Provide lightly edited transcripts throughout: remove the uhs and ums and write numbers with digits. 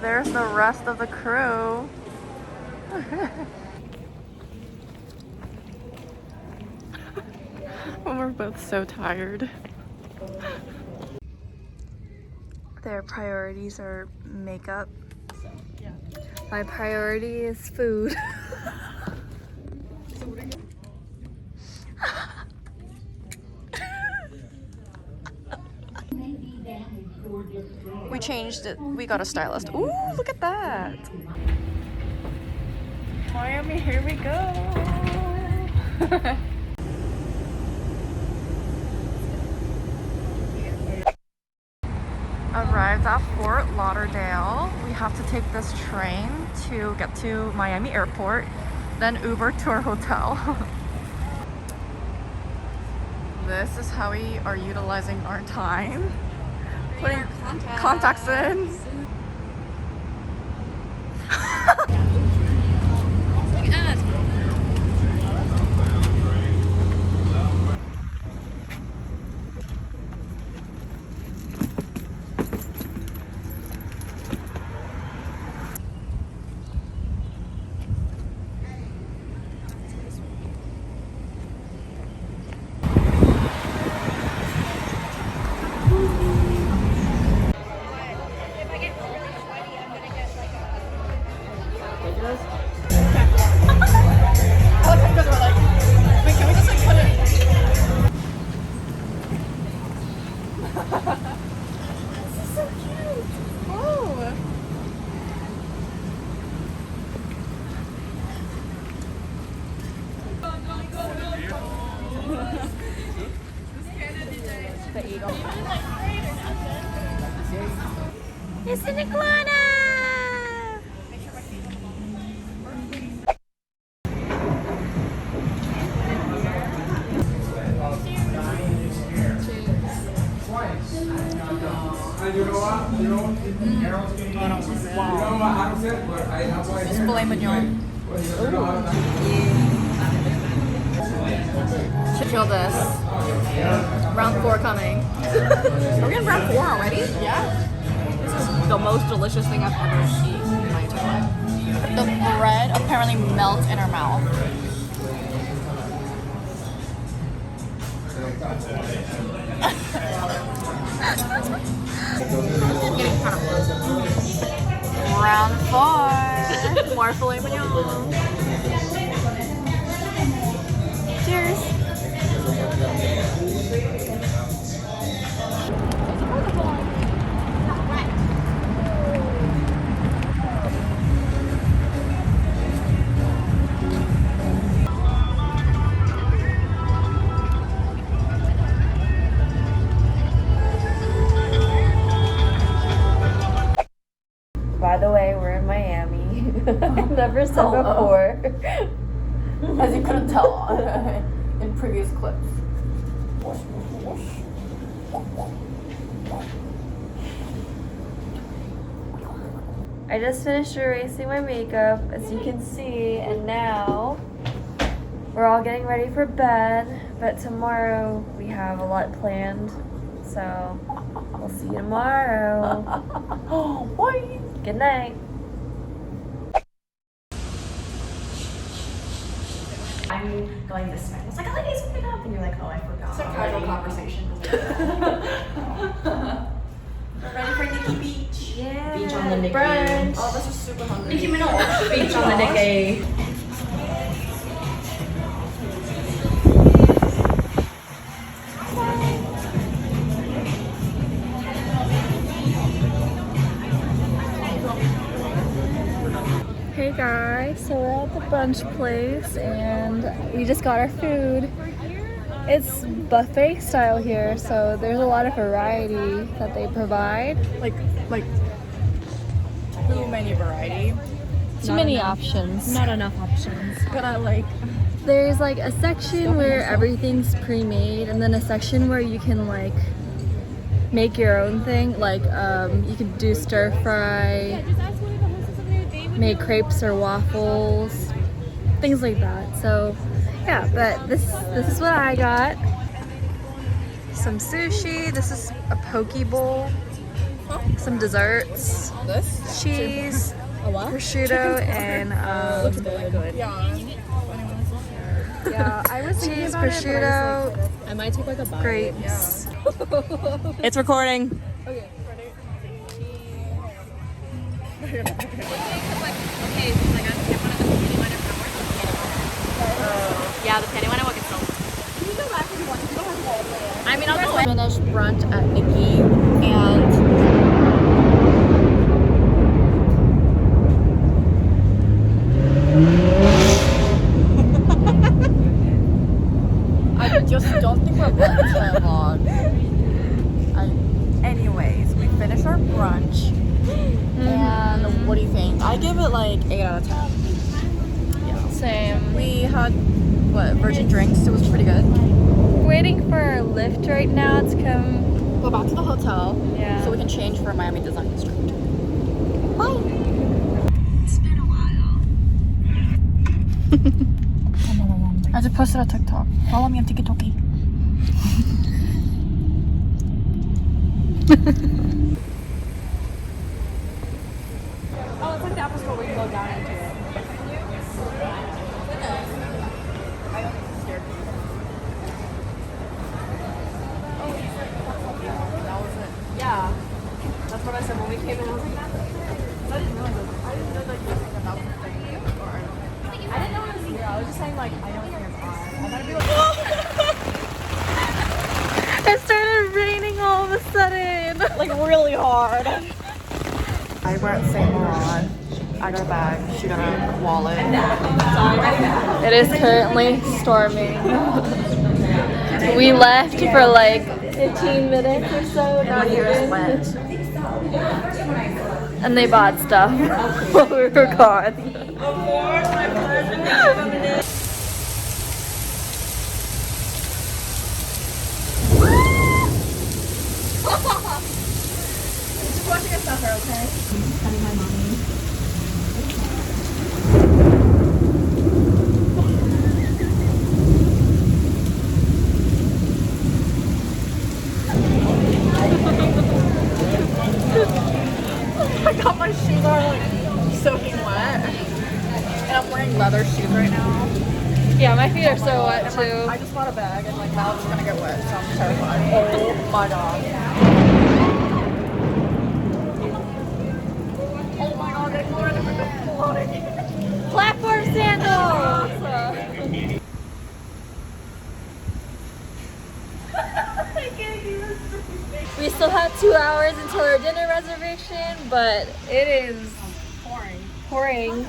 there's the rest of the crew. When we're both so tired. Their priorities are makeup. My priority is food. We changed it. We got a stylist. Ooh, look at that. Miami, here we go. Arrived at Fort Lauderdale. We have to take this train to get to Miami Airport, then Uber to our hotel. This is how we are utilizing our time. Putting contacts in. It's an iguana! Wow. This filet mignon. Should kill this. Round 4 coming. Are we on round 4 already? Yeah. This is the most delicious thing I've ever eaten in my entire life. The bread apparently melts in our mouth. I'm getting kind of close. Round 4. More filet mignon. Cheers. By the way, we're in Miami. I've never said before. As you couldn't tell in previous clips. I just finished erasing my makeup, as you can see, and now we're all getting ready for bed, but tomorrow we have a lot planned, so we'll see you tomorrow. Bye. Good night. I'm going this way. I was like, oh, ladies, pick up. And you're like, oh, I forgot. It's a casual conversation. We're ready for Nikki Beach. Yeah. Beach on the Nikki. Brunch. Oh, this is super hungry. Nikki Beach. Beach on the Nikki. Hey guys, so we're at the brunch place and we just got our food. It's buffet style here, so there's a lot of variety that they provide. Like too many variety. Too many options. Not enough options. But I like. There's like a section where everything's pre-made, and then a section where you can like make your own thing. Like you could do stir fry, make crepes or waffles, things like that. So yeah, but this is what I got. Some sushi. This is a poke bowl. some desserts, cheese, prosciutto, and Looks really good. yeah, I was cheese, prosciutto, I might take like a bite. grapes. It's recording. Okay. Yeah, the penny one I want to sell. Can you go back if you want? You don't have to go all the way there. I mean, I'll go. Finished brunch at Nikki and I just don't think we're ready for a vlog. Anyways, we finished our brunch and what do you think? I give it like 8 out of 10. Same. We had virgin drinks. It was pretty good. Waiting for our lift right now to come. Go back to the hotel. Yeah. So we can change for Miami Design District. Bye. It's been a while. I just posted a TikTok. Follow me on TikTok. Oh, it's like the Apple Store where you go down into it. Yeah, that's what I said when we came in. I was like, that's it. I didn't realize it. I didn't know that you think that was the thing. Or I didn't know it was here. I was just saying like I don't think it's on. I thought it'd be like It started raining all of a sudden. Like really hard. I wear at St. Laurent. I got a bag. She got a wallet. It is currently storming. We left for like 15 minutes or so. Not even. Went. And they bought stuff while we were gone. Just watching us suffer, okay? Cutting my mommy. I got my shoes are like soaking wet. And I'm wearing leather shoes right now. Yeah, my feet are so wet And, too. like, I just bought a bag and like now it's gonna get wet, so I'm terrified. Oh my god. Oh my god, getting more floating. Platform sandals! We still have 2 hours until our dinner reservation, but it is pouring,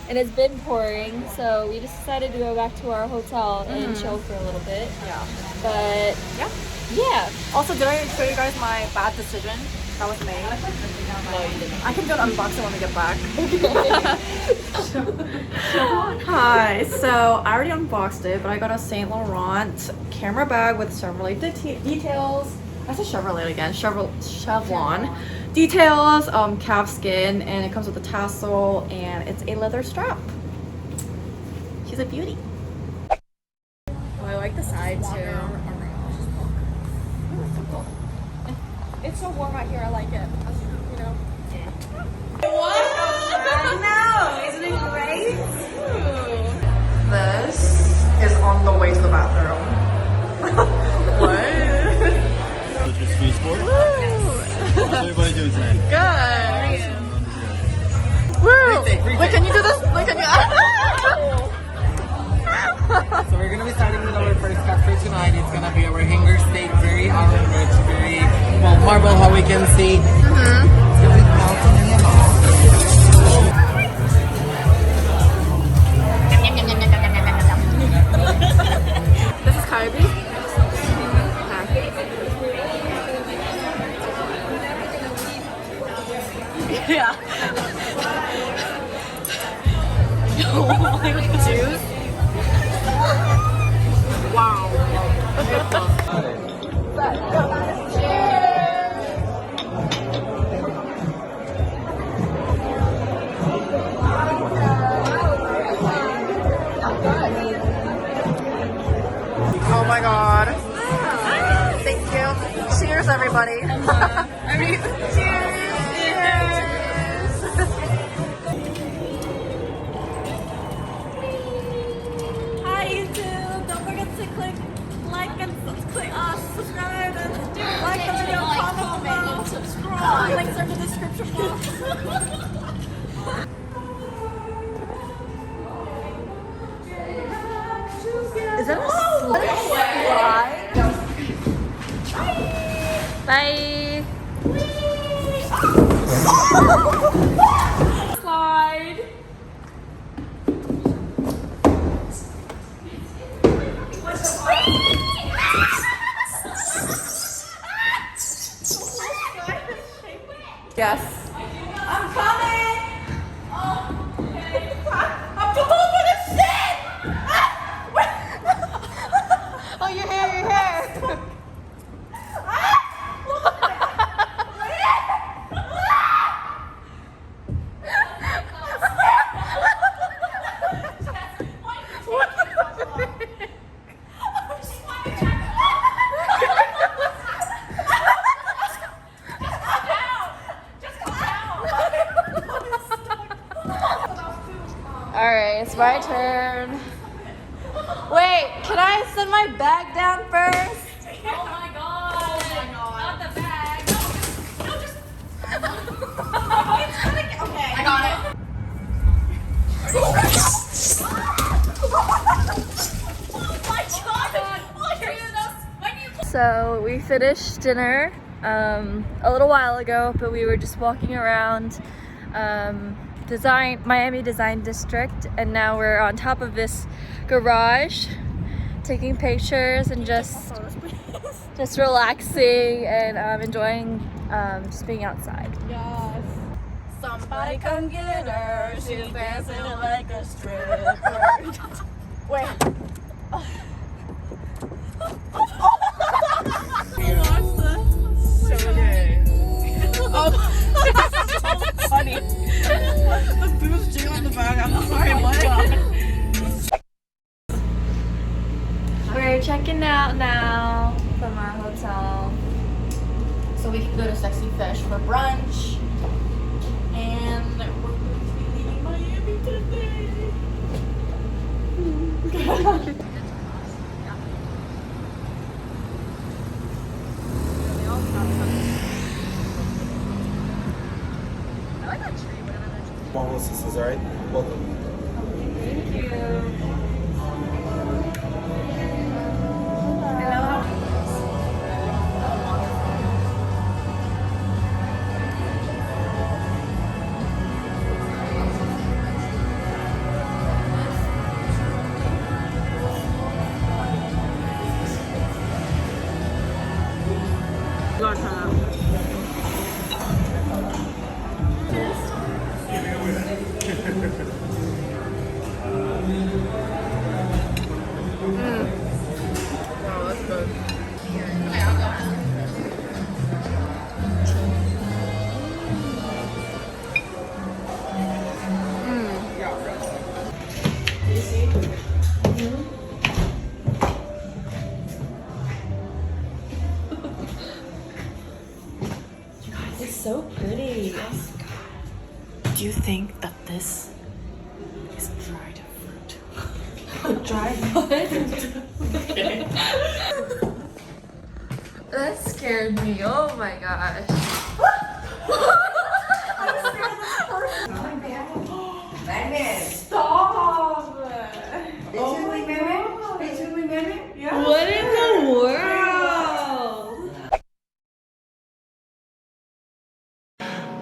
and it's been pouring, so we just decided to go back to our hotel and chill for a little bit. Yeah. But yeah. Also, did I show you guys my bad decision that was made? No, you didn't. I can do an unboxing when we get back. Hi. So I already unboxed it, but I got a Saint Laurent camera bag with Chevrolet details. I said Chevrolet again. Chevron details, calf skin, and it comes with a tassel, and it's a leather strap. She's a beauty. Oh, I like the side too. It's so warm out here. I like it. You know. What? I know. Isn't it great? This is on the way to the bathroom. What? How's everybody doing tonight? Good. Woo! Wait, can you do this? Wait, can you? So we're gonna be starting with our first cut for tonight. It's gonna be our hanger steak, very almond rich, very well marble how we can see. It's gonna be melting in your mouth. This is Kyrie. Yeah. Oh my god. Juice. Wow. Oh my god. Thank you. Cheers, everybody. Cheers. and click subscribe and like the video, comment below, subscribe. Links are in the description box. Is that a slide? Bye. Slide. Yes. I'm coming. Oh, okay. I'm too old for this shit. Oh, your hair, your hair. Alright, it's my turn. Wait, can I send my bag down first? Oh my god. Not the bag. No, just. It's gonna get. Okay. I got it. Oh my god. So we finished dinner a little while ago, but we were just walking around Miami Design District, and now we're on top of this garage taking pictures and just relaxing and enjoying just being outside. Yes. Somebody come get her. She's dancing like a stripper. Wait. Funny. The boobs jiggle in the back. I'm sorry, what? We're checking out now from our hotel. So we can go to Sexy Fish for brunch. And we're going to be leaving Miami today. Small hostesses, alright? Welcome. Thank you. It's so pretty. Do you think that this is dried fruit? Dried fruit? That scared me. Oh my gosh. Stop! What in the world?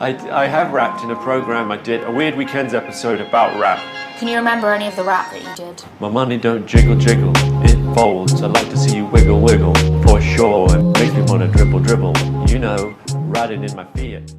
I have rapped in a program I did, a Weird Weekends episode about rap. Can you remember any of the rap that you did? My money don't jiggle jiggle, it folds. I like to see you wiggle wiggle, for sure. It makes me wanna dribble dribble, you know, riding in my Fiat.